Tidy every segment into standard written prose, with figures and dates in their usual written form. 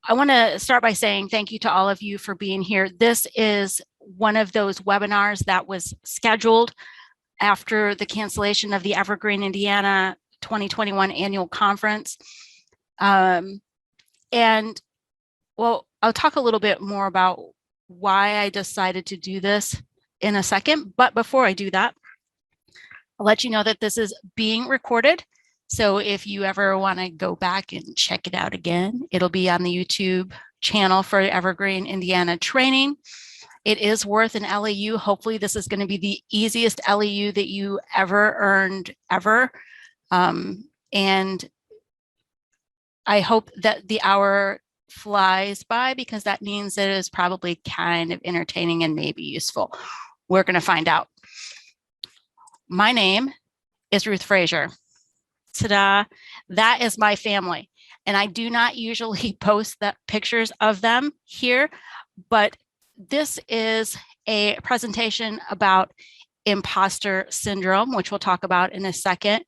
I want to start by saying thank you to all of you for being here. This is one of those webinars that was scheduled after the cancellation of the Evergreen, Indiana 2021 annual conference. And well, I'll talk a little bit more about why I decided to do this in a second. But before I do that, I'll let you know that this is being recorded. So if you ever want to go back and check it out again, it'll be on the YouTube channel for Evergreen, Indiana training. It is worth an LEU. Hopefully this is going to be the easiest LEU that you ever earned ever. And I hope that the hour flies by, because that means that it is probably kind of entertaining and maybe useful. We're going to find out. My name is Ruth Frasur. Ta-da! That is my family. And I do not usually post the pictures of them here, but this is a presentation about imposter syndrome, which we'll talk about in a second,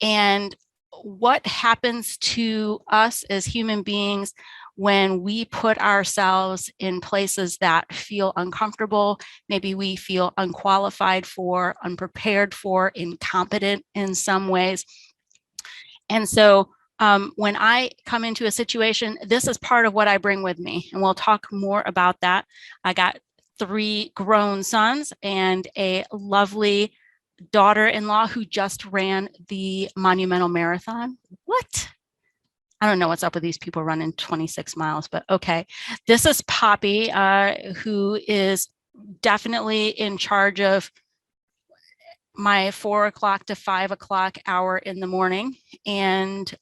and what happens to us as human beings when we put ourselves in places that feel uncomfortable, maybe we feel unqualified for, unprepared for, incompetent in some ways. And so when I come into a situation, this is part of what I bring with me, and we'll talk more about that. I got 3 grown sons and a lovely daughter-in-law who just ran the Monumental Marathon. What? I don't know what's up with these people running 26 miles, but okay. This is Poppy, who is definitely in charge of my 4 o'clock to 5 o'clock hour in the morning, and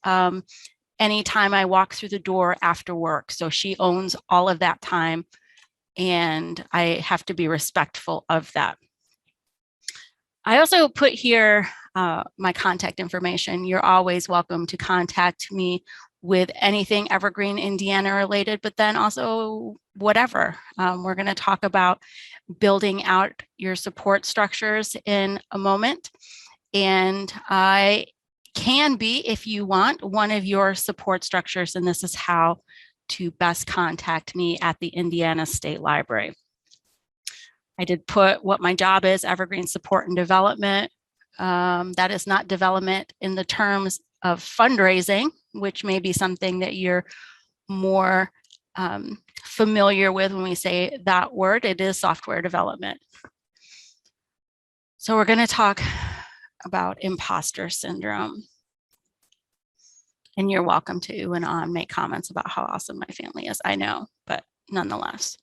anytime I walk through the door after work. So she owns all of that time, and I have to be respectful of that. I also put here my contact information. You're always welcome to contact me with anything Evergreen, Indiana related, but then also whatever. We're going to talk about building out your support structures in a moment. And I can be, if you want, one of your support structures, and this is how to best contact me at the Indiana State Library. I did put what my job is, Evergreen Support and Development. That is not development in the terms of fundraising, which may be something that you're more familiar with when we say that word. It is software development. So we're going to talk about imposter syndrome. And you're welcome to and make comments about how awesome my family is. I know, but nonetheless,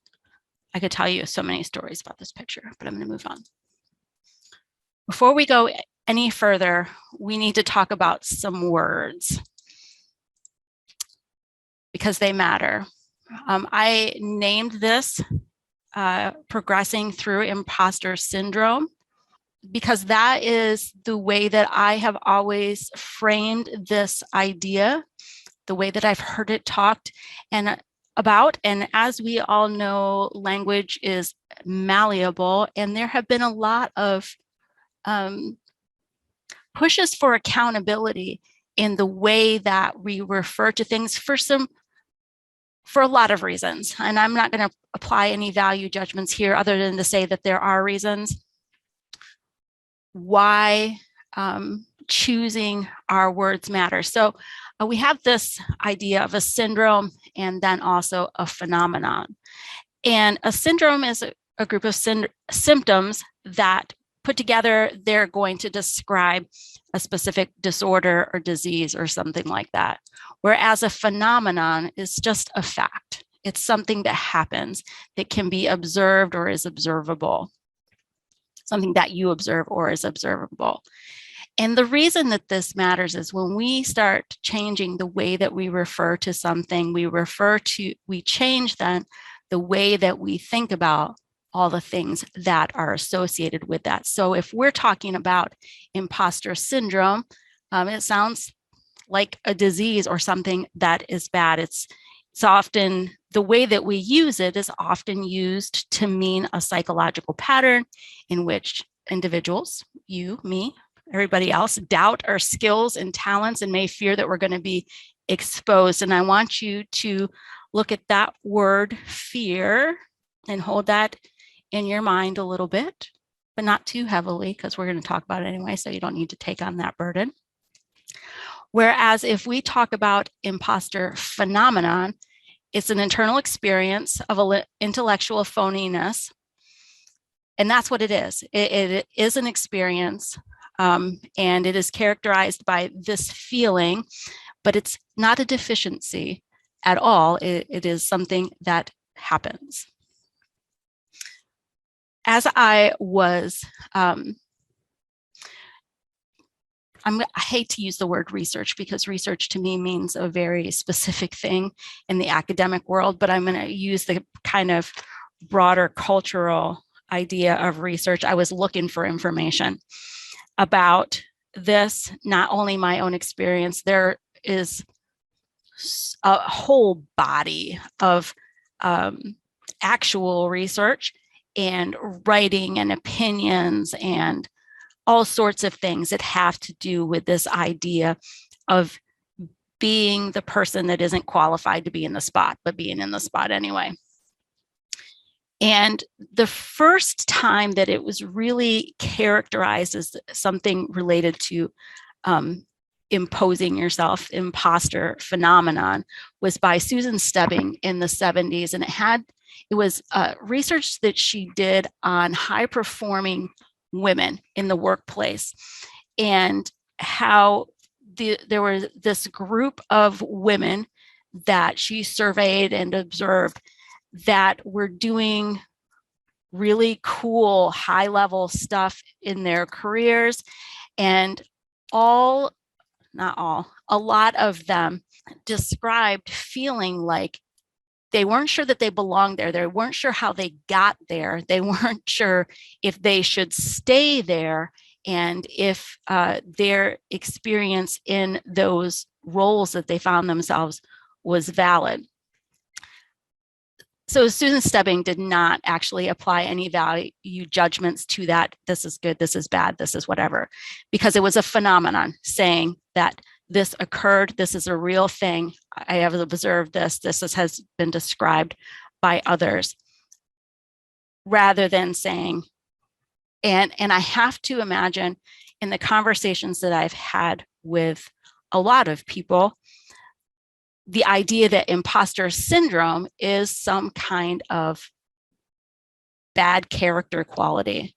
I could tell you so many stories about this picture, but I'm going to move on. Before we go any further, we need to talk about some words because they matter. I named this progressing through imposter syndrome because that is the way that I have always framed this idea, the way that I've heard it talked and about. And as we all know, language is malleable, and there have been a lot of pushes for accountability in the way that we refer to things for a lot of reasons. And I'm not going to apply any value judgments here other than to say that there are reasons why choosing our words matter. So we have this idea of a syndrome and then also a phenomenon. And a syndrome is a group of symptoms that put together, they're going to describe a specific disorder or disease or something like that. Whereas a phenomenon is just a fact. It's something that happens that can be observed or is observable. Something that you observe or is observable. And the reason that this matters is when we start changing the way that we refer to something, we change then the way that we think about all the things that are associated with that. So if we're talking about imposter syndrome, it sounds like a disease or something that is bad. It's often, the way that we use it is often used to mean a psychological pattern in which individuals, you, me, everybody else, doubt our skills and talents and may fear that we're going to be exposed. And I want you to look at that word fear and hold that in your mind a little bit, but not too heavily, because we're going to talk about it anyway, so you don't need to take on that burden. Whereas if we talk about imposter phenomenon, it's an internal experience of intellectual phoniness. And that's what it is. It is an experience, and it is characterized by this feeling, but it's not a deficiency at all. It is something that happens. As I was, I hate to use the word research, because research to me means a very specific thing in the academic world, but I'm going to use the kind of broader cultural idea of research. I was looking for information about this, not only my own experience. There is a whole body of actual research and writing and opinions and all sorts of things that have to do with this idea of being the person that isn't qualified to be in the spot, but being in the spot anyway. And the first time that it was really characterized as something related to imposing yourself, imposter phenomenon, was by Susan Stebbing in the 70s. And it was research that she did on high performing women in the workplace, and how there was this group of women that she surveyed and observed that were doing really cool high level stuff in their careers, and a lot of them described feeling like they weren't sure that they belonged there. They weren't sure how they got there. They weren't sure if they should stay there, and if their experience in those roles that they found themselves was valid. So Susan Stebbing did not actually apply any value judgments to that. This is good, this is bad, this is whatever, because it was a phenomenon saying that this occurred, this is a real thing, I have observed this has been described by others, rather than saying, and I have to imagine in the conversations that I've had with a lot of people, the idea that imposter syndrome is some kind of bad character quality.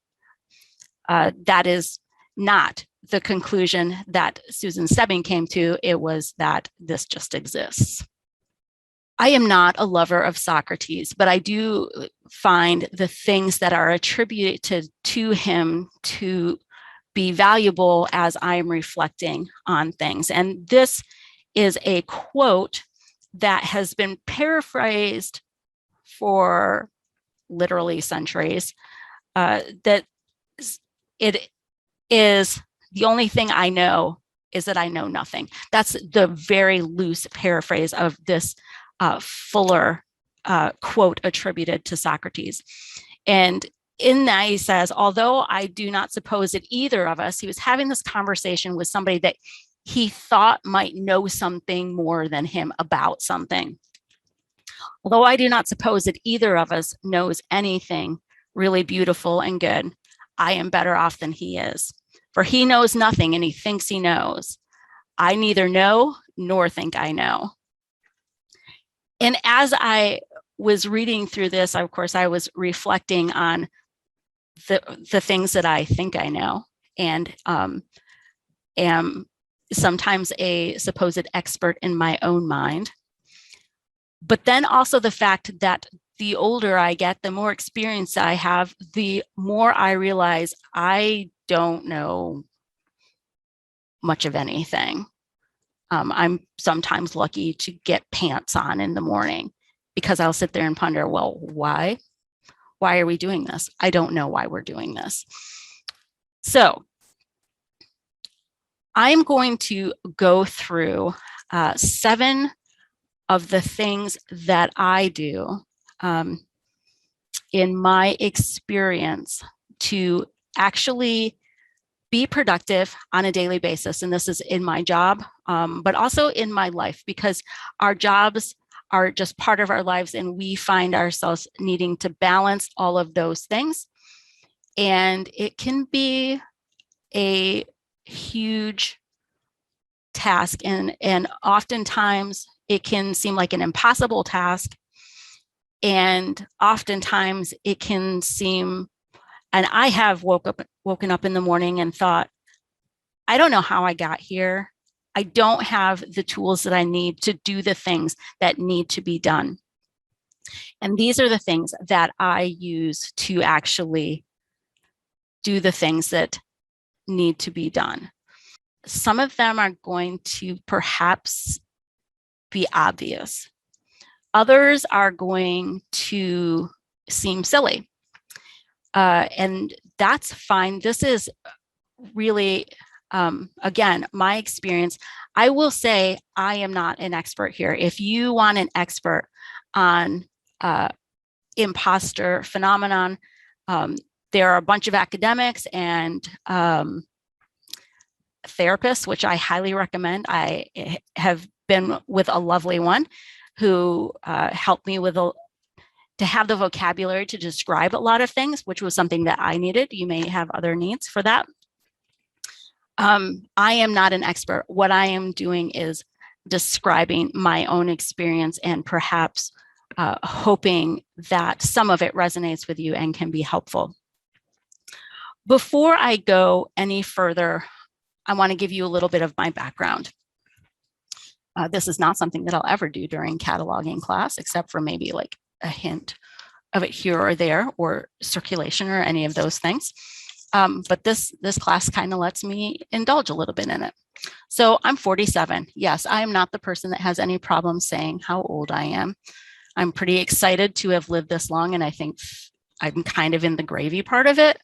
That is not the conclusion that Susan Stebbing came to. It was that this just exists. I am not a lover of Socrates, but I do find the things that are attributed to him to be valuable as I'm reflecting on things. And this is a quote that has been paraphrased for literally centuries, that it is, the only thing I know is that I know nothing. That's the very loose paraphrase of this fuller quote attributed to Socrates. And in that he says, although I do not suppose that either of us, he was having this conversation with somebody that he thought might know something more than him about something. Although I do not suppose that either of us knows anything really beautiful and good, I am better off than he is. For he knows nothing and he thinks he knows. I neither know nor think I know. And as I was reading through this, of course, I was reflecting on the things that I think I know, and am sometimes a supposed expert in my own mind. But then also the fact that the older I get, the more experience I have, the more I realize I don't know much of anything. I'm sometimes lucky to get pants on in the morning, because I'll sit there and ponder, well, why? Why are we doing this? I don't know why we're doing this. So I'm going to go through 7 of the things that I do in my experience to actually be productive on a daily basis. And this is in my job, but also in my life, because our jobs are just part of our lives, and we find ourselves needing to balance all of those things. And it can be a huge task, and oftentimes it can seem like an impossible task. And oftentimes it can seem, and I have woken up in the morning and thought, I don't know how I got here. I don't have the tools that I need to do the things that need to be done. And these are the things that I use to actually do the things that need to be done. Some of them are going to perhaps be obvious. Others are going to seem silly. And that's fine. This is really, again, my experience. I will say I am not an expert here. If you want an expert on imposter phenomenon, there are a bunch of academics and therapists, which I highly recommend. I have been with a lovely one who helped me with to have the vocabulary to describe a lot of things, which was something that I needed. You may have other needs for that. I am not an expert. What I am doing is describing my own experience and perhaps hoping that some of it resonates with you and can be helpful. Before I go any further, I want to give you a little bit of my background. This is not something that I'll ever do during cataloging class, except for maybe like a hint of it here or there, or circulation or any of those things. But this class kind of lets me indulge a little bit in it. So I'm 47. Yes, I am not the person that has any problem saying how old I am. I'm pretty excited to have lived this long, and I think I'm kind of in the gravy part of it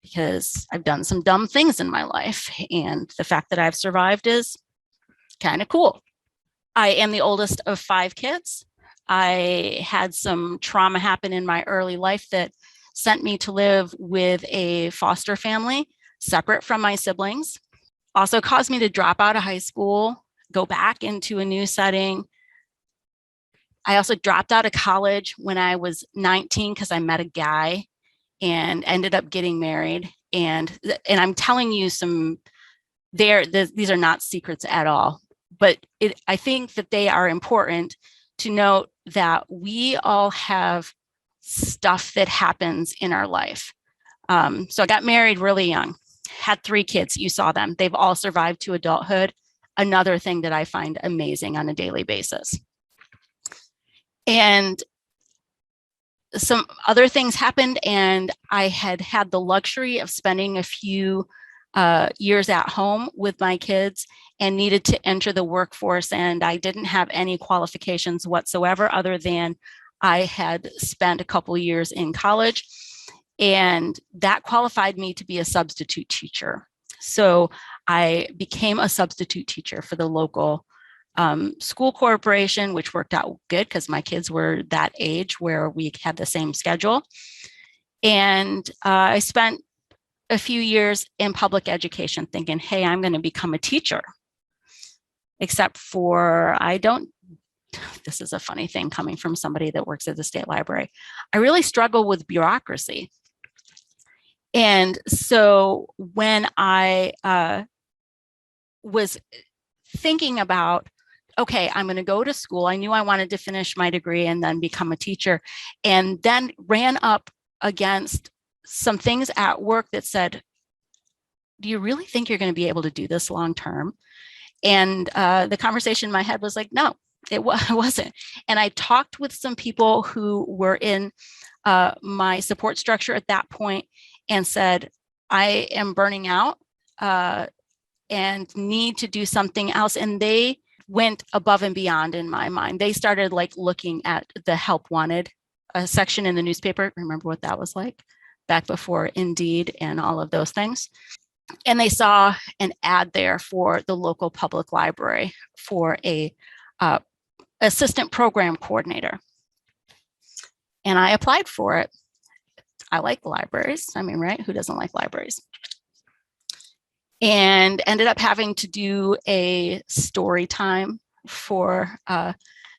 because I've done some dumb things in my life, and the fact that I've survived is kind of cool. I am the oldest of 5 kids. I had some trauma happen in my early life that sent me to live with a foster family separate from my siblings. Also caused me to drop out of high school, go back into a new setting. I also dropped out of college when I was 19 because I met a guy and ended up getting married. And I'm telling you these are not secrets at all, but I think that they are important to note that we all have stuff that happens in our life. So I got married really young, had 3 kids. You saw them. They've all survived to adulthood. Another thing that I find amazing on a daily basis. And some other things happened, and I had the luxury of spending a few years at home with my kids and needed to enter the workforce. And I didn't have any qualifications whatsoever other than I had spent a couple years in college, and that qualified me to be a substitute teacher. So I became a substitute teacher for the local school corporation, which worked out good because my kids were that age where we had the same schedule. And I spent a few years in public education thinking, hey, I'm going to become a teacher. Except for this is a funny thing coming from somebody that works at the state library. I really struggle with bureaucracy. And so when I was thinking about, okay, I'm going to go to school, I knew I wanted to finish my degree and then become a teacher, and then ran up against some things at work that said, do you really think you're going to be able to do this long term? And the conversation in my head was like, no, it wasn't. And I talked with some people who were in my support structure at that point and said, I am burning out and need to do something else. And they went above and beyond in my mind. They started like looking at the help wanted section in the newspaper. Remember what that was like back before Indeed and all of those things. And they saw an ad there for the local public library for a assistant program coordinator. And I applied for it. I like libraries. I mean, right? Who doesn't like libraries? And ended up having to do a story time for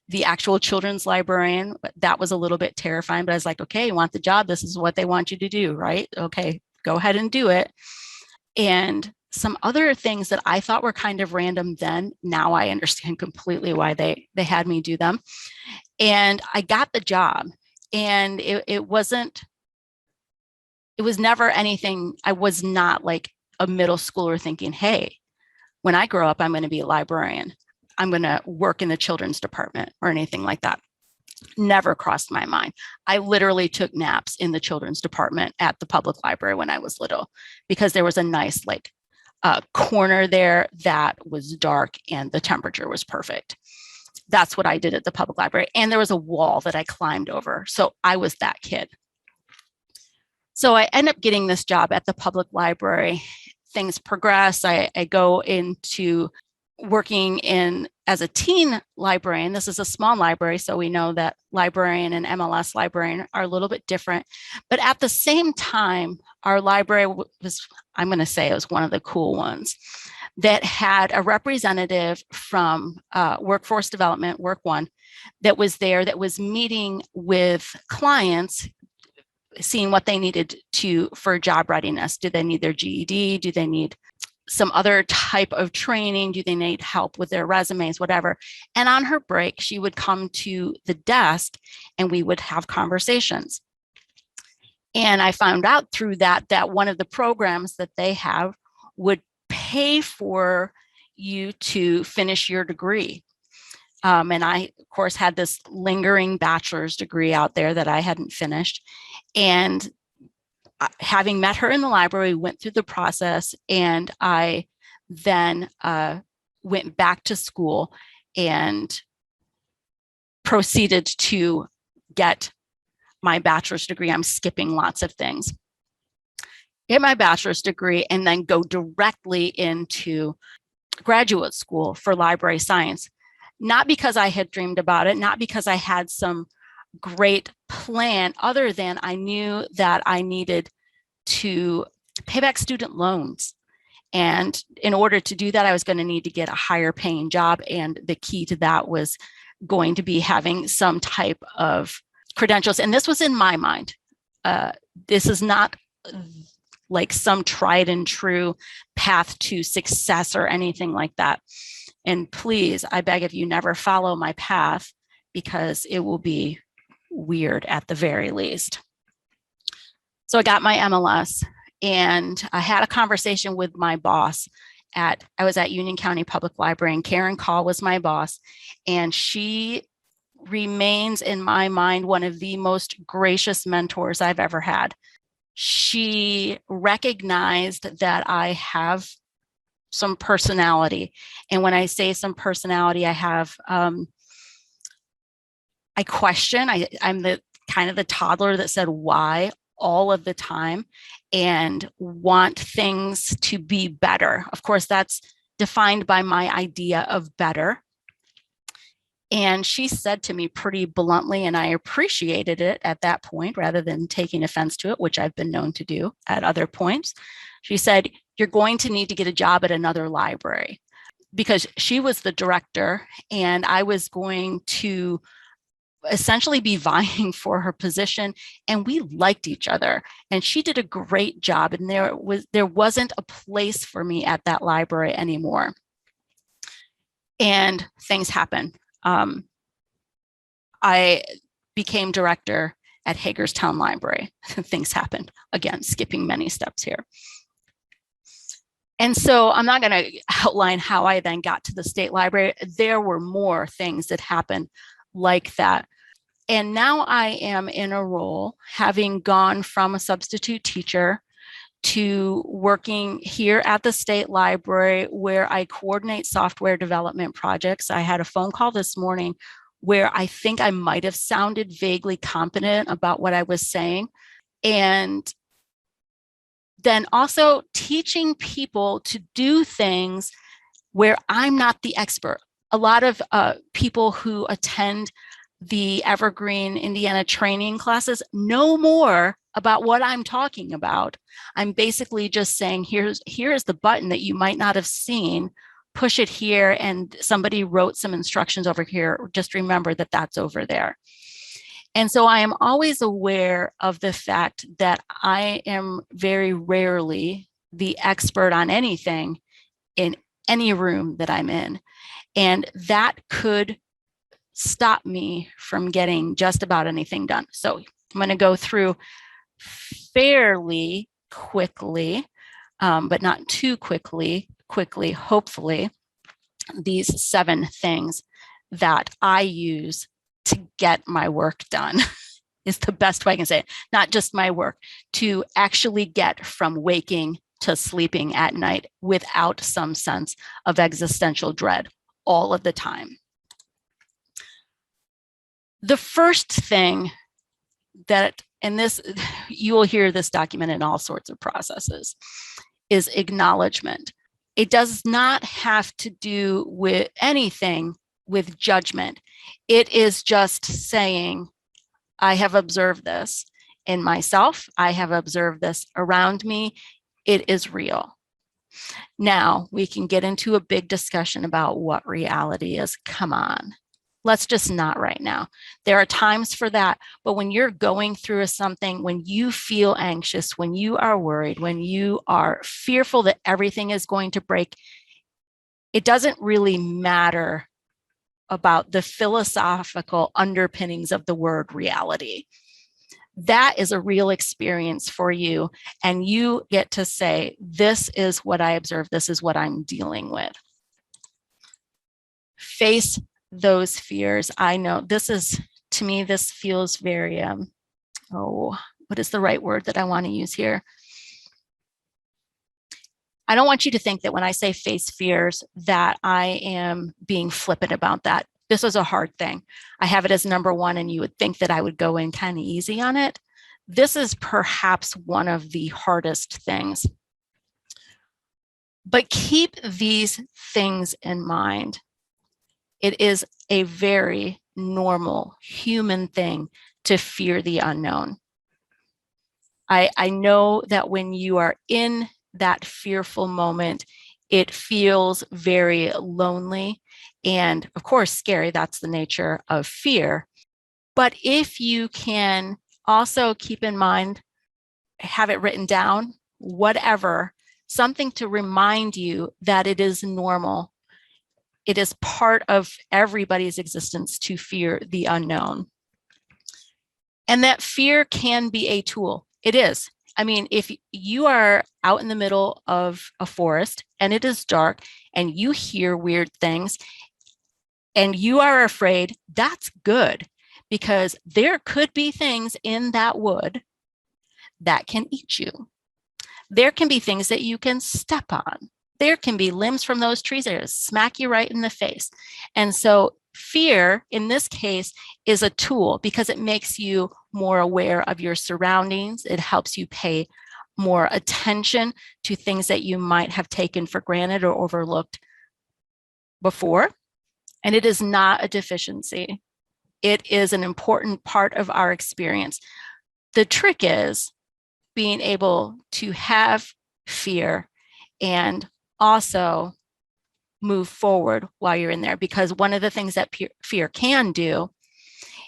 the actual children's librarian. That was a little bit terrifying, but I was like, okay, you want the job? This is what they want you to do, right? Okay, go ahead and do it. And some other things that I thought were kind of random then, now I understand completely why they had me do them. And I got the job, and it was never anything. I was not like a middle schooler thinking, hey, when I grow up, I'm going to be a librarian. I'm going to work in the children's department or anything like that. Never crossed my mind. I literally took naps in the children's department at the public library when I was little, because there was a nice corner there that was dark and the temperature was perfect. That's what I did at the public library. And there was a wall that I climbed over. So I was that kid. So I end up getting this job at the public library. Things progress. I go into working as a teen librarian. This is a small library, so we know that librarian and MLS librarian are a little bit different. But at the same time, our library was, I'm going to say, it was one of the cool ones that had a representative from workforce development, Work One, that was there, that was meeting with clients, seeing what they needed for job readiness. Do they need their GED? Do they need some other type of training? Do they need help with their resumes, whatever? And on her break, she would come to the desk and we would have conversations. And I found out through that one of the programs that they have would pay for you to finish your degree. And I, of course, had this lingering bachelor's degree out there that I hadn't finished. And having met her in the library, went through the process, and I then went back to school and proceeded to get my bachelor's degree. I'm skipping lots of things. Get my bachelor's degree and then go directly into graduate school for library science. Not because I had dreamed about it, not because I had some great plan, other than I knew that I needed to pay back student loans. And in order to do that, I was going to need to get a higher paying job. And the key to that was going to be having some type of credentials. And this was in my mind. This is not like some tried and true path to success or anything like that. And please, I beg of you, never follow my path, because it will be weird at the very least. So I got my MLS, and I had a conversation with my boss I was at Union County Public Library, and Karen Call was my boss. And she remains in my mind one of the most gracious mentors I've ever had. She recognized that I have some personality. And when I say some personality, I have, I question, I'm the kind of the toddler that said why all of the time and want things to be better. Of course, that's defined by my idea of better. And she said to me pretty bluntly, and I appreciated it at that point rather than taking offense to it, which I've been known to do at other points. She said, "You're going to need to get a job at another library," because she was the director and I was going to essentially be vying for her position, and we liked each other and she did a great job, and there wasn't a place for me at that library anymore. And things happen. I became director at Hagerstown Library. Things happened. Again, skipping many steps here. And so I'm not going to outline how I then got to the state library. There were more things that happened like that. And now I am in a role, having gone from a substitute teacher to working here at the state library, where I coordinate software development projects. I had a phone call this morning where I think I might have sounded vaguely competent about what I was saying. And then also teaching people to do things where I'm not the expert. A lot of people who attend the Evergreen Indiana training classes know more about what I'm talking about. I'm basically just saying, here's the button that you might not have seen. push it here and somebody wrote some instructions over here, just remember that that's over there. And so I am always aware of the fact that I am very rarely the expert on anything in any room that I'm in. And that could stop me from getting just about anything done. So I'm going to go through fairly quickly, but not too quickly, hopefully, these 7 things that I use to get my work done is the best way I can say it. Not just my work, to actually get from waking to sleeping at night without some sense of existential dread all of the time. The first thing that, and this, you will hear this documented in all sorts of processes, is acknowledgement. It does not have to do with anything with judgment. It is just saying, I have observed this in myself. I have observed this around me. It is real. Now we can get into a big discussion about what reality is. Come on. Let's just not right now. There are times for that, but when you're going through something, when you feel anxious, when you are worried, when you are fearful that everything is going to break, it doesn't really matter about the philosophical underpinnings of the word reality. That is a real experience for you, and you get to say, this is what I observe, this is what I'm dealing with. Face those fears. I know this is, to me, this feels very, what is the right word that I want to use here? I don't want you to think that when I say face fears that I am being flippant about that. This was a hard thing. I have it as number 1, and you would think that I would go in kind of easy on it. This is perhaps one of the hardest things. But keep these things in mind. It is a very normal human thing to fear the unknown. I know that when you are in that fearful moment, it feels very lonely and, of course, scary. That's the nature of fear. But if you can also keep in mind, have it written down, whatever, something to remind you that it is normal. It is part of everybody's existence to fear the unknown. And that fear can be a tool. It is. I mean, if you are out in the middle of a forest and it is dark and you hear weird things and you are afraid, that's good, because there could be things in that wood that can eat you. There can be things that you can step on. There can be limbs from those trees that smack you right in the face. And so fear, in this case, is a tool because it makes you more aware of your surroundings. It helps you pay more attention to things that you might have taken for granted or overlooked before. And it is not a deficiency. It is an important part of our experience. The trick is being able to have fear and also move forward while you're in there, because one of the things that fear can do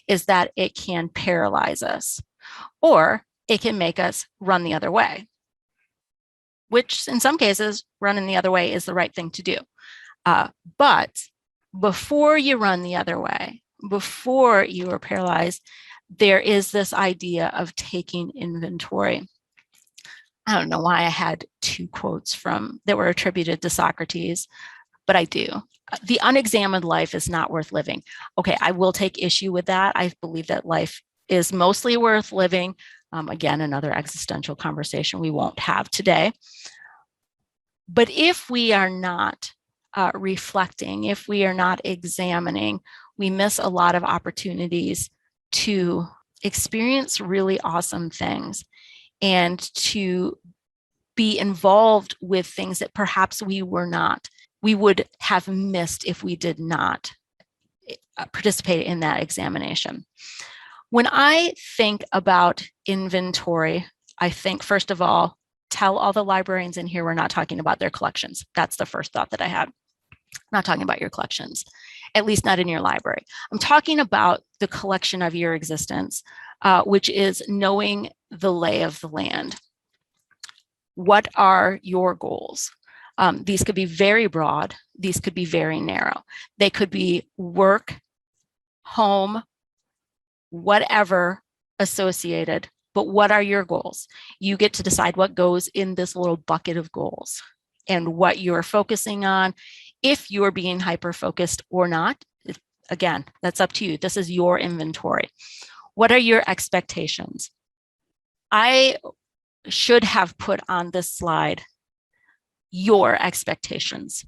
is that it can paralyze us, or it can make us run the other way, which in some cases, running the other way is the right thing to do. But before you run the other way, before you are paralyzed, there is this idea of taking inventory. I don't know why I had 2 quotes that were attributed to Socrates, but I do. The unexamined life is not worth living. Okay, I will take issue with that. I believe that life is mostly worth living. Again, another existential conversation we won't have today. But if we are not reflecting, if we are not examining, we miss a lot of opportunities to experience really awesome things and to be involved with things that perhaps we would have missed if we did not participate in that examination. When I think about inventory, I think, first of all, tell all the librarians in here we're not talking about their collections. That's the first thought that I had. I'm not talking about your collections, at least not in your library. I'm talking about the collection of your existence, which is knowing the lay of the land. What are your goals? These could be very broad. These could be very narrow. They could be work, home, whatever associated, but what are your goals? You get to decide what goes in this little bucket of goals and what you're focusing on, if you're being hyper-focused or not. Again, that's up to you. This is your inventory. What are your expectations? I should have put on this slide your expectations.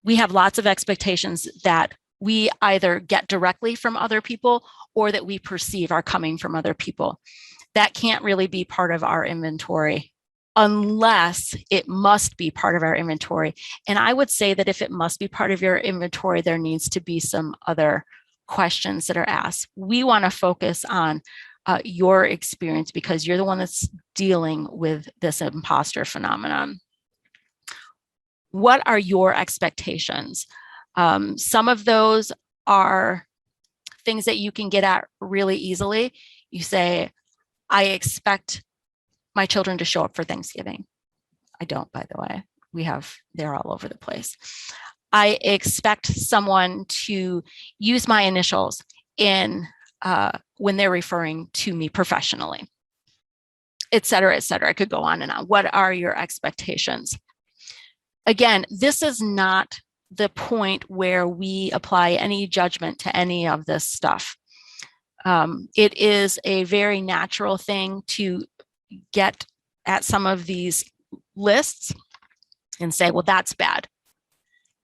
We have lots of expectations that we either get directly from other people or that we perceive are coming from other people. That can't really be part of our inventory unless it must be part of our inventory. And I would say that if it must be part of your inventory, there needs to be some other questions that are asked. We want to focus on your experience because you're the one that's dealing with this imposter phenomenon. What are your expectations? Some of those are things that you can get at really easily. You say, I expect my children to show up for Thanksgiving. I don't, by the way. They're all over the place. I expect someone to use my initials in when they're referring to me professionally, et cetera, et cetera. I could go on and on. What are your expectations? Again, this is not the point where we apply any judgment to any of this stuff. It is a very natural thing to get at some of these lists and say, well, that's bad.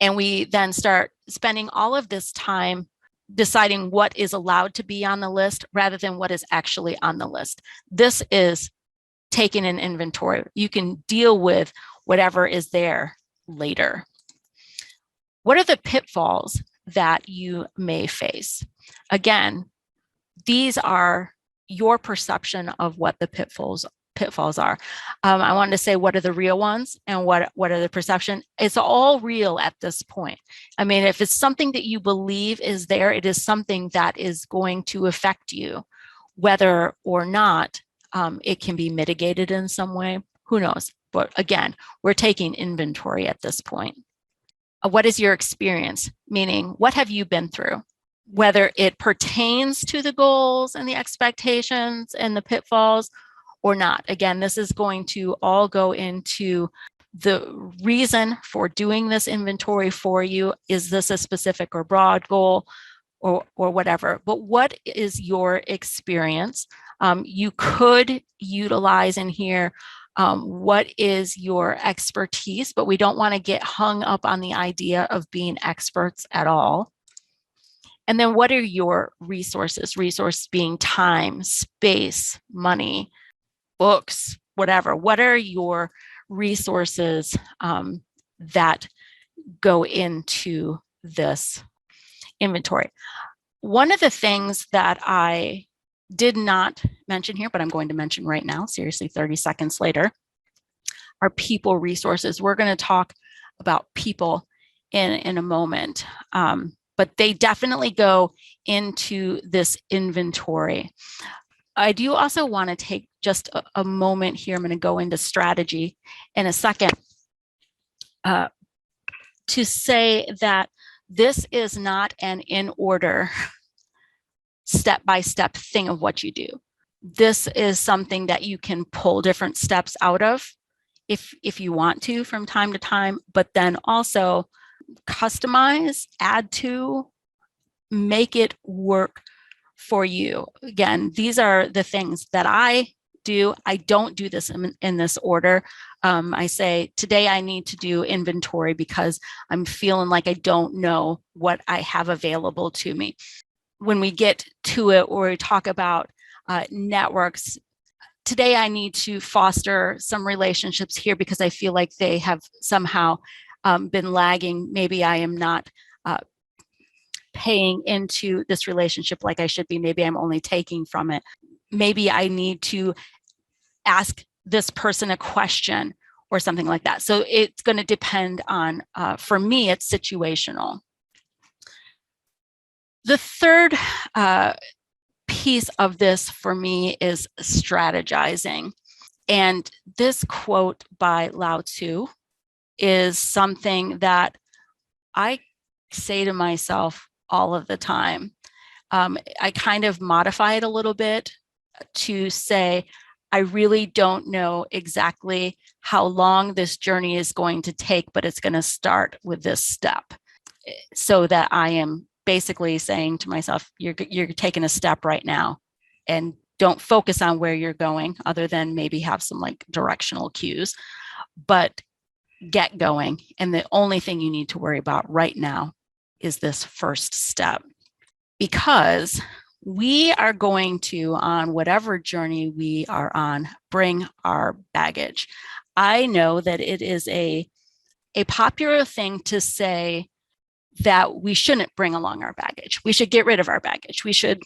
And we then start spending all of this time deciding what is allowed to be on the list rather than what is actually on the list. This is taking an inventory. You can deal with whatever is there later. What are the pitfalls that you may face? Again, these are your perception of what the pitfalls are. I wanted to say, what are the real ones and what are the perception? It's all real at this point. I mean, if it's something that you believe is there, it is something that is going to affect you, whether or not it can be mitigated in some way. Who knows? But again, we're taking inventory at this point. What is your experience? Meaning, what have you been through? Whether it pertains to the goals and the expectations and the pitfalls or not. Again, this is going to all go into the reason for doing this inventory for you. Is this a specific or broad goal or whatever? But what is your experience? You could utilize in here what is your expertise, but we don't want to get hung up on the idea of being experts at all. And then what are your resources? Resource being time, space, money, books, whatever. What are your resources that go into this inventory? One of the things that I did not mention here, but I'm going to mention right now, seriously, 30 seconds later, are people resources. We're going to talk about people in a moment, but they definitely go into this inventory. I do also want to take just a moment here. I'm going to go into strategy in a second to say that this is not an in order step-by-step thing of what you do. This is something that you can pull different steps out of if you want to from time to time, but then also customize, add to, make it work for you. Again, these are the things that I do. I don't do this in this order. I say, today I need to do inventory because I'm feeling like I don't know what I have available to me. When we get to it, or we talk about networks, today I need to foster some relationships here because I feel like they have somehow been lagging. Maybe I am not paying into this relationship like I should be. Maybe I'm only taking from it. Maybe I need to ask this person a question or something like that. So it's going to depend on, for me, it's situational. The third piece of this for me is strategizing. And this quote by Lao Tzu is something that I say to myself all of the time. I kind of modify it a little bit to say, I really don't know exactly how long this journey is going to take, but it's going to start with this step. So that I am basically saying to myself, you're taking a step right now, and don't focus on where you're going other than maybe have some like directional cues, but get going. And the only thing you need to worry about right now is this first step, because we are going to, on whatever journey we are on, bring our baggage. I know that it is a popular thing to say that we shouldn't bring along our baggage. We should get rid of our baggage. We should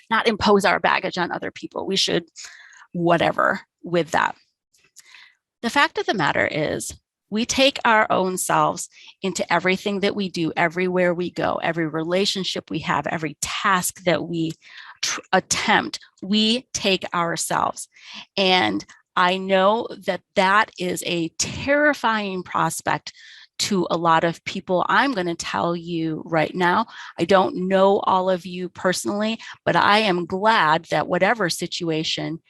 not impose our baggage on other people. We should whatever with that. The fact of the matter is, we take our own selves into everything that we do, everywhere we go, every relationship we have, every task that we attempt, we take ourselves. And I know that that is a terrifying prospect to a lot of people. I'm going to tell you right now, I don't know all of you personally, but I am glad that whatever situation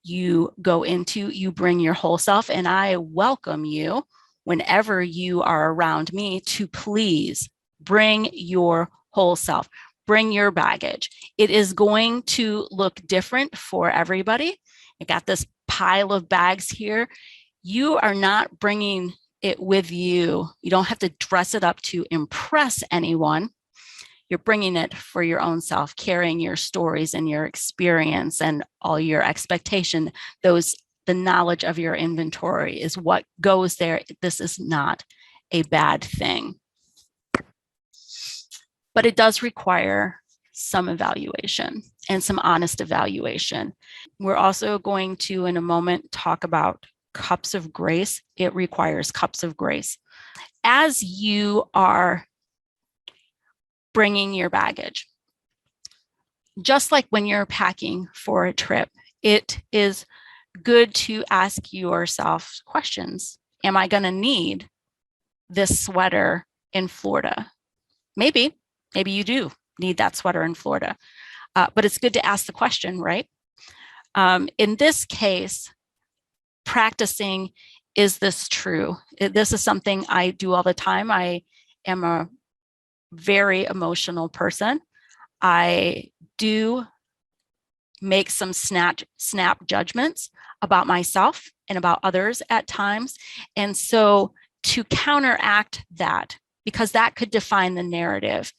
you go into, you bring your whole self. And I welcome you whenever you are around me to please bring your whole self, bring your baggage. It is going to look different for everybody. I got this pile of bags here. You are not bringing it with you. You don't have to dress it up to impress anyone. You're bringing it for your own self, carrying your stories and your experience and all your expectation. The knowledge of your inventory is what goes there. This is not a bad thing. But it does require some evaluation and some honest evaluation. We're also going to, in a moment, talk about cups of grace. It requires cups of grace. As you are bringing your baggage, just like when you're packing for a trip, it is good to ask yourself questions. Am I going to need this sweater in Florida? Maybe you do need that sweater in Florida, but it's good to ask the question, right? In this case, practicing, is this true? This is something I do all the time. I am a very emotional person. I do make some snap judgments about myself and about others at times. And so to counteract that, because that could define the narrative,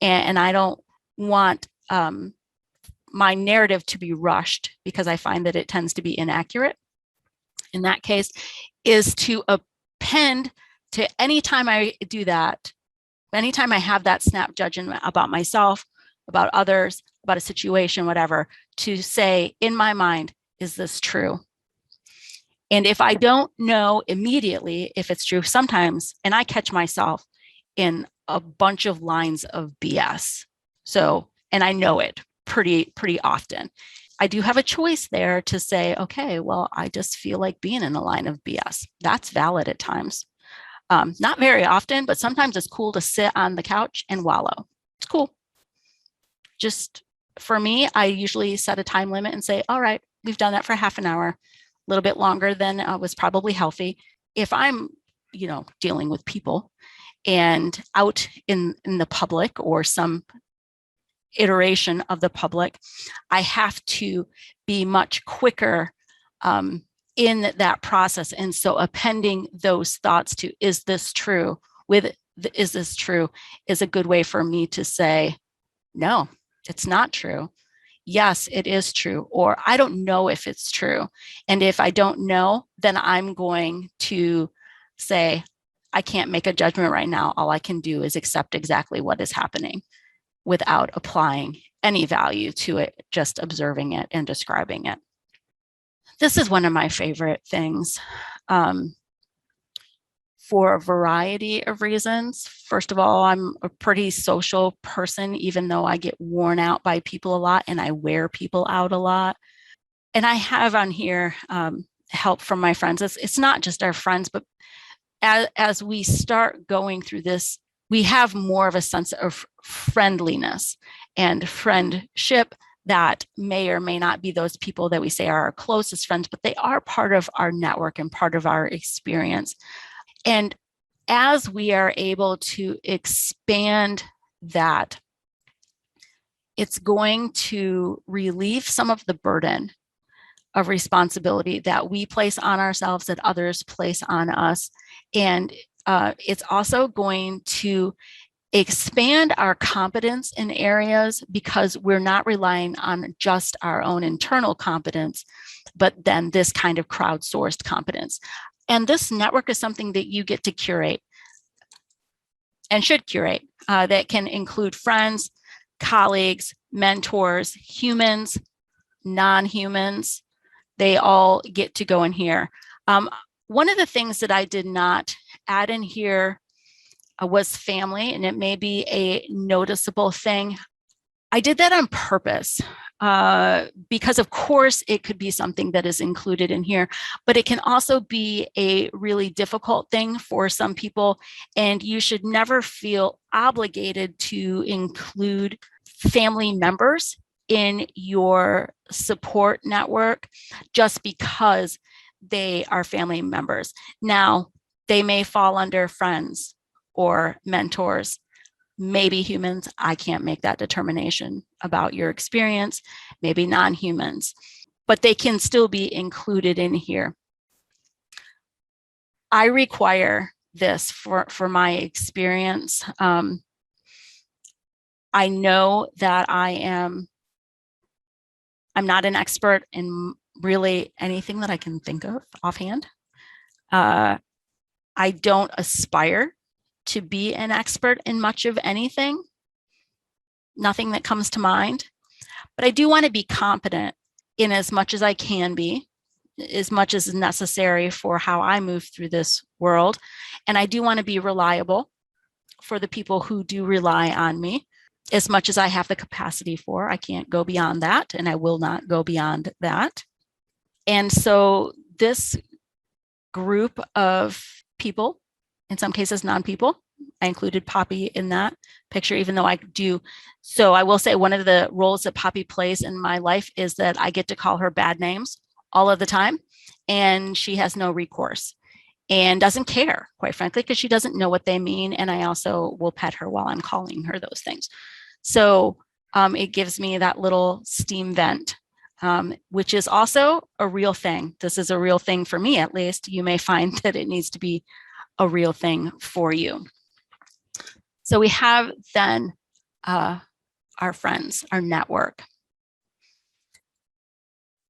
and I don't want my narrative to be rushed, because I find that it tends to be inaccurate. In that case, is to append to anytime I do that, anytime I have that snap judgment about myself, about others, about a situation, whatever, to say in my mind, is this true? And if I don't know immediately if it's true, sometimes, and I catch myself in a bunch of lines of BS. So, and I know it pretty often. I do have a choice there to say, okay, well, I just feel like being in a line of BS. That's valid at times. Not very often, but sometimes it's cool to sit on the couch and wallow. It's cool. Just for me, I usually set a time limit and say, all right, we've done that for half an hour, a little bit longer than was probably healthy. If I'm, dealing with people and out in the public or some iteration of the public, I have to be much quicker in that process. And so appending those thoughts to, is this true? Is this true? Is a good way for me to say, no, it's not true. Yes, it is true. Or I don't know if it's true. And if I don't know, then I'm going to say, I can't make a judgment right now. All I can do is accept exactly what is happening without applying any value to it, just observing it and describing it. This is one of my favorite things. for a variety of reasons. First of all, I'm a pretty social person, even though I get worn out by people a lot and I wear people out a lot. And I have on here help from my friends. It's not just our friends, but as we start going through this, we have more of a sense of friendliness and friendship that may or may not be those people that we say are our closest friends, but they are part of our network and part of our experience. And as we are able to expand that, it's going to relieve some of the burden of responsibility that we place on ourselves, that others place on us. And it's also going to expand our competence in areas because we're not relying on just our own internal competence, but then this kind of crowdsourced competence. And this network is something that you get to curate and should curate that can include friends, colleagues, mentors, humans, non-humans. They all get to go in here. One of the things that I did not add in here was family, and it may be a noticeable thing. I did that on purpose because, of course, it could be something that is included in here, but it can also be a really difficult thing for some people, and you should never feel obligated to include family members in your support network just because they are family members. Now, they may fall under friends or mentors, maybe humans. I can't make that determination about your experience, maybe non-humans, but they can still be included in here. I require this for my experience. I know that I'm not an expert in really anything that I can think of offhand. I don't aspire to be an expert in much of anything, nothing that comes to mind, but I do want to be competent in as much as I can be, as much as is necessary for how I move through this world. And I do want to be reliable for the people who do rely on me as much as I have the capacity for. I can't go beyond that, and I will not go beyond that. And so this group of people, in some cases non-people, I included Poppy in that picture, even though I do. So I will say one of the roles that Poppy plays in my life is that I get to call her bad names all of the time, and she has no recourse and doesn't care, quite frankly, because she doesn't know what they mean. And I also will pet her while I'm calling her those things. So it gives me that little steam vent, which is also a real thing. This is a real thing for me, at least. You may find that it needs to be a real thing for you. So we have then our friends, our network.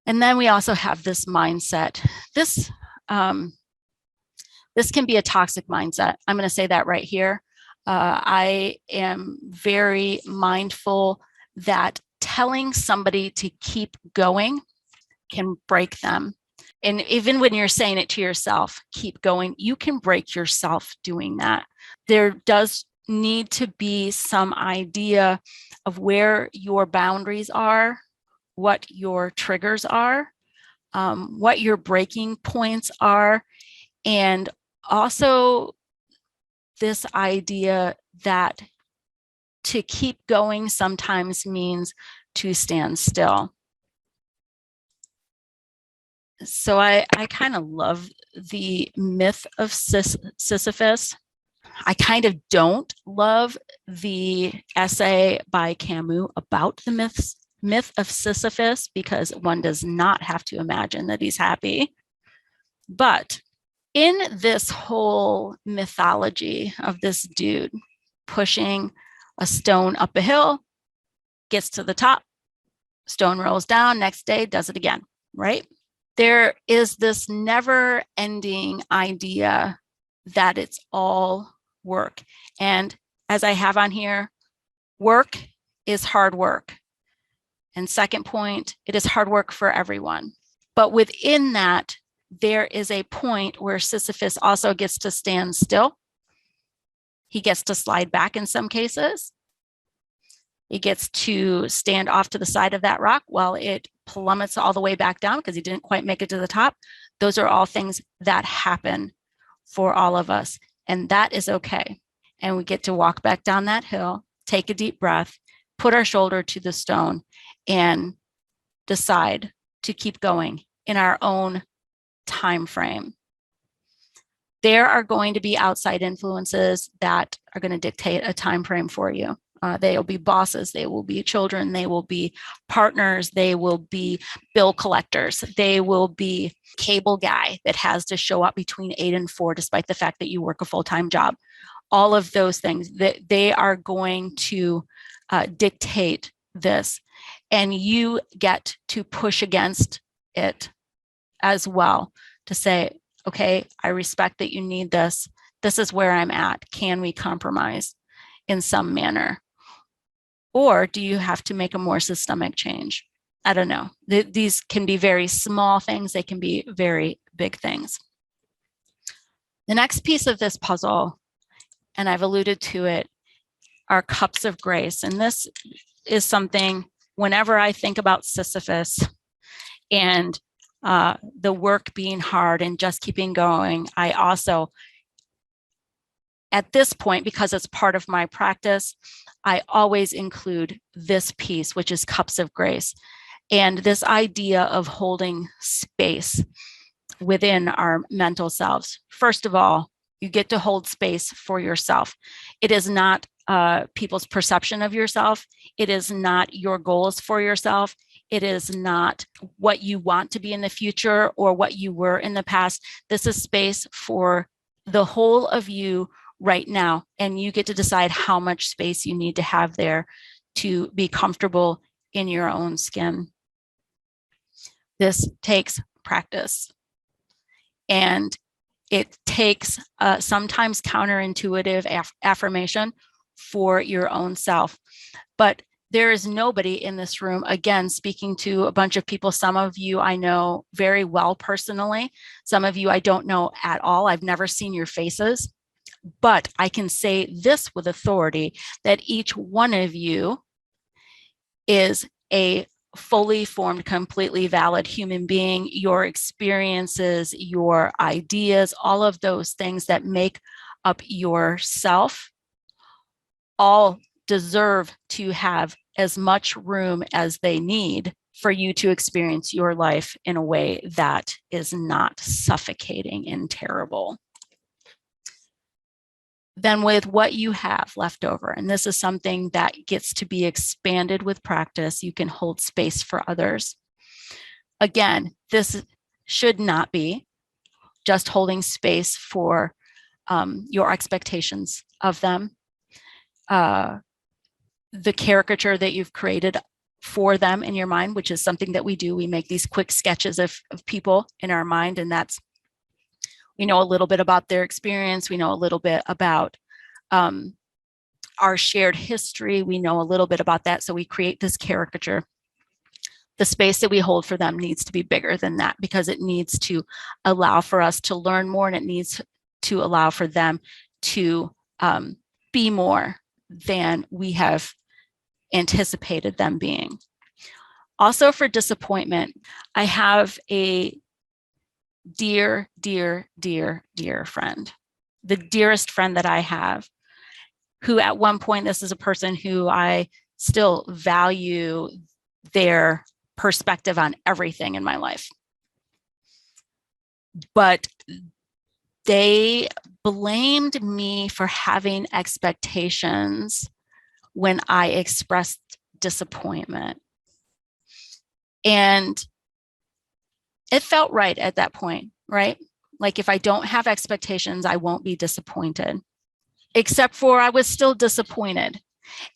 And then we also have this mindset. This can be a toxic mindset. I'm going to say that right here. I am very mindful that telling somebody to keep going can break them. And even when you're saying it to yourself, keep going, you can break yourself doing that. There does need to be some idea of where your boundaries are, what your triggers are, what your breaking points are, and also this idea that to keep going sometimes means to stand still. So I kind of love the myth of Sisyphus. I kind of don't love the essay by Camus about the myth of Sisyphus, because one does not have to imagine that he's happy. But in this whole mythology of this dude pushing a stone up a hill, gets to the top, stone rolls down, next day does it again, right? There is this never-ending idea that it's all work. And as I have on here, work is hard work. And second point, it is hard work for everyone. But within that, there is a point where Sisyphus also gets to stand still. He gets to slide back in some cases. He gets to stand off to the side of that rock while it plummets all the way back down because he didn't quite make it to the top. Those are all things that happen for all of us, and that is okay. And we get to walk back down that hill, take a deep breath, put our shoulder to the stone, and decide to keep going in our own time frame. There are going to be outside influences that are going to dictate a time frame for you. They will be bosses, they will be children, they will be partners, they will be bill collectors, they will be cable guy that has to show up between 8 and 4 despite the fact that you work a full-time job. All of those things, that they are going to dictate this, and you get to push against it as well to say, okay, I respect that you need this. This is where I'm at. Can we compromise in some manner? Or do you have to make a more systemic change? I don't know. These can be very small things. They can be very big things. The next piece of this puzzle, and I've alluded to it, are cups of grace. And this is something, whenever I think about Sisyphus and the work being hard and just keeping going, I also, at this point, because it's part of my practice, I always include this piece, which is cups of grace. And this idea of holding space within our mental selves. First of all, you get to hold space for yourself. It is not people's perception of yourself. It is not your goals for yourself. It is not what you want to be in the future or what you were in the past. This is space for the whole of you right now, and you get to decide how much space you need to have there to be comfortable in your own skin. This takes practice, and it takes sometimes counterintuitive affirmation for your own self. But there is nobody in this room, again, speaking to a bunch of people. Some of you I know very well personally. Some of you I don't know at all. I've never seen your faces. But I can say this with authority, that each one of you is a fully formed, completely valid human being. Your experiences, your ideas, all of those things that make up yourself, all deserve to have as much room as they need for you to experience your life in a way that is not suffocating and terrible. Then with what you have left over, and this is something that gets to be expanded with practice, you can hold space for others. Again, this should not be just holding space for your expectations of them, the caricature that you've created for them in your mind, which is something that we do. We make these quick sketches of people in our mind, and that's, we know a little bit about their experience. We know a little bit about our shared history. We know a little bit about that. So we create this caricature. The space that we hold for them needs to be bigger than that, because it needs to allow for us to learn more, and it needs to allow for them to be more than we have anticipated them being. Also, for disappointment, I have a dear, dear, dear, dear friend, the dearest friend that I have, who at one point, this is a person who I still value their perspective on everything in my life. But they blamed me for having expectations when I expressed disappointment. And it felt right at that point, right? Like, if I don't have expectations, I won't be disappointed, except for I was still disappointed.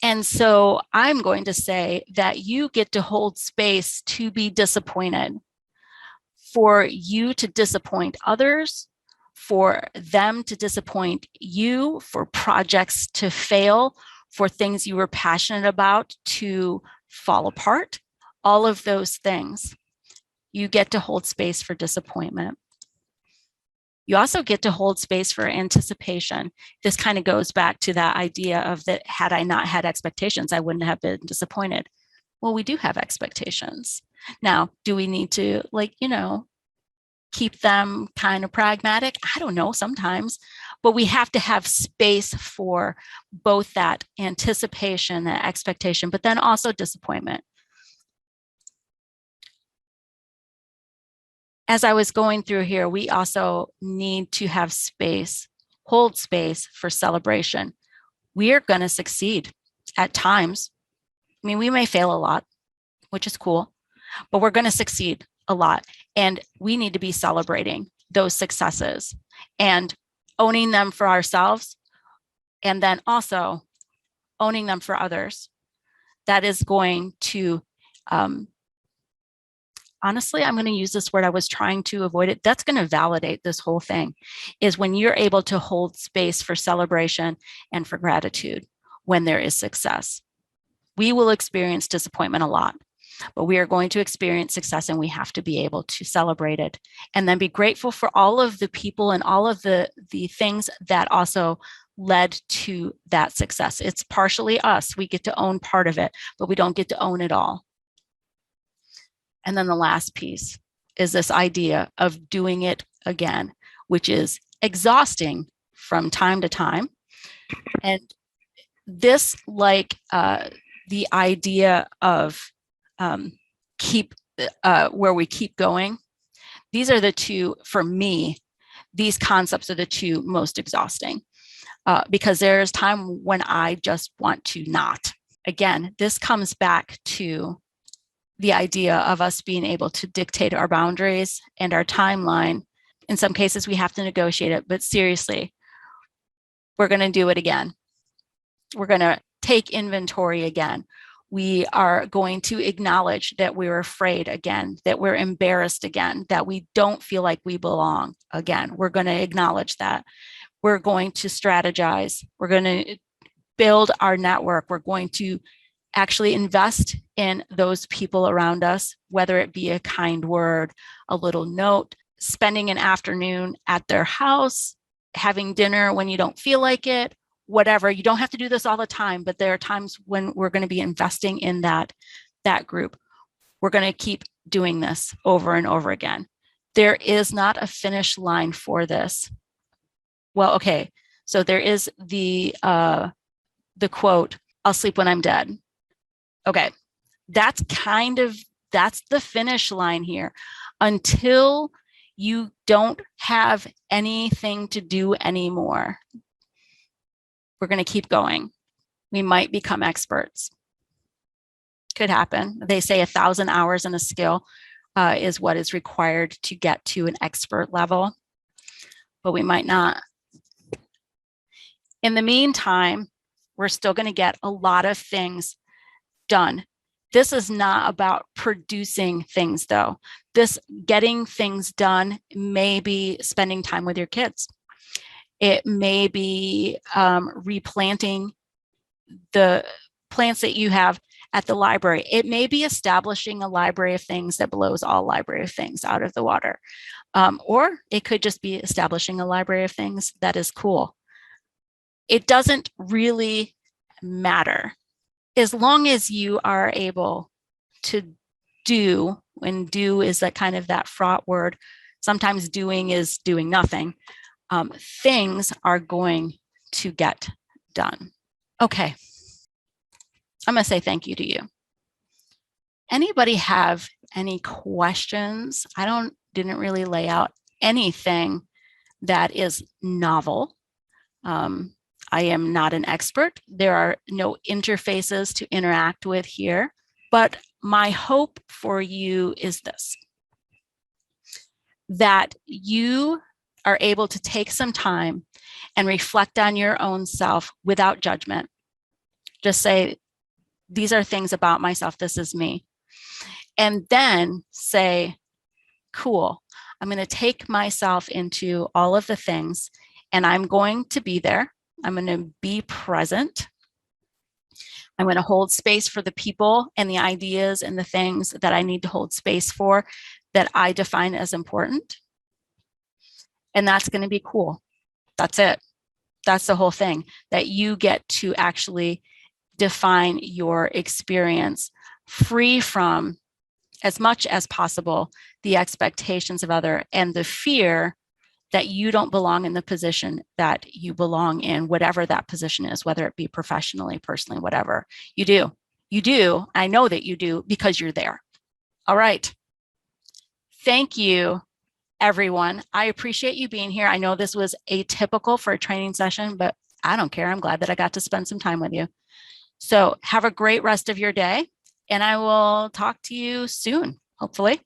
And so I'm going to say that you get to hold space to be disappointed, for you to disappoint others, for them to disappoint you, for projects to fail, for things you were passionate about to fall apart, all of those things. You get to hold space for disappointment. You also get to hold space for anticipation. This kind of goes back to that idea of that had I not had expectations, I wouldn't have been disappointed. Well, we do have expectations. Now, do we need to, like, keep them kind of pragmatic? I don't know, sometimes, but we have to have space for both that anticipation, that expectation, but then also disappointment. As I was going through here, we also need to have space, hold space for celebration. We are going to succeed at times. I mean, we may fail a lot, which is cool, but we're going to succeed a lot. And we need to be celebrating those successes and owning them for ourselves, and then also owning them for others. That is going to, honestly, I'm going to use this word. I was trying to avoid it. That's going to validate this whole thing, is when you're able to hold space for celebration and for gratitude when there is success. We will experience disappointment a lot, but we are going to experience success, and we have to be able to celebrate it and then be grateful for all of the people and all of the things that also led to that success. It's partially us. We get to own part of it, but we don't get to own it all. And then the last piece is this idea of doing it again, which is exhausting from time to time. And this, like the idea of where we keep going, these are the two, for me, these concepts are the two most exhausting, because there's time when I just want to not. Again, this comes back to the idea of us being able to dictate our boundaries and our timeline. In some cases, we have to negotiate it, but seriously, we're going to do it again. We're going to take inventory again. We are going to acknowledge that we're afraid again, that we're embarrassed again, that we don't feel like we belong again. We're going to acknowledge that. We're going to strategize. We're going to build our network. We're going to actually invest in those people around us, whether it be a kind word, a little note, spending an afternoon at their house, having dinner when you don't feel like it, whatever. You don't have to do this all the time, but there are times when we're going to be investing in that group. We're going to keep doing this over and over again. There is not a finish line for this. Well, okay, so there is the quote, "I'll sleep when I'm dead." Okay, that's the finish line here. Until you don't have anything to do anymore, we're going to keep going. We might become experts. Could happen. They say 1,000 hours in a skill is what is required to get to an expert level, but we might not. In the meantime, we're still going to get a lot of things done. This is not about producing things, though. This getting things done may be spending time with your kids. It may be replanting the plants that you have at the library. It may be establishing a library of things that blows all library of things out of the water. Or it could just be establishing a library of things that is cool. It doesn't really matter. As long as you are able to do, and do is that kind of that fraught word. Sometimes doing is doing nothing. Things are going to get done. Okay. I'm going to say thank you to you. Anybody have any questions? I didn't really lay out anything that is novel. I am not an expert. There are no interfaces to interact with here, but my hope for you is this: that you are able to take some time and reflect on your own self without judgment. Just say, these are things about myself. This is me. And then say, cool, I'm going to take myself into all of the things, and I'm going to be there. I'm going to be present. I'm going to hold space for the people and the ideas and the things that I need to hold space for, that I define as important. And that's going to be cool. That's it. That's the whole thing, that you get to actually define your experience free from, as much as possible, the expectations of other and the fear that you don't belong in the position that you belong in, whatever that position is, whether it be professionally, personally, whatever. You do. You do. I know that you do because you're there. All right. Thank you, everyone. I appreciate you being here. I know this was atypical for a training session, but I don't care. I'm glad that I got to spend some time with you. So have a great rest of your day, and I will talk to you soon, hopefully.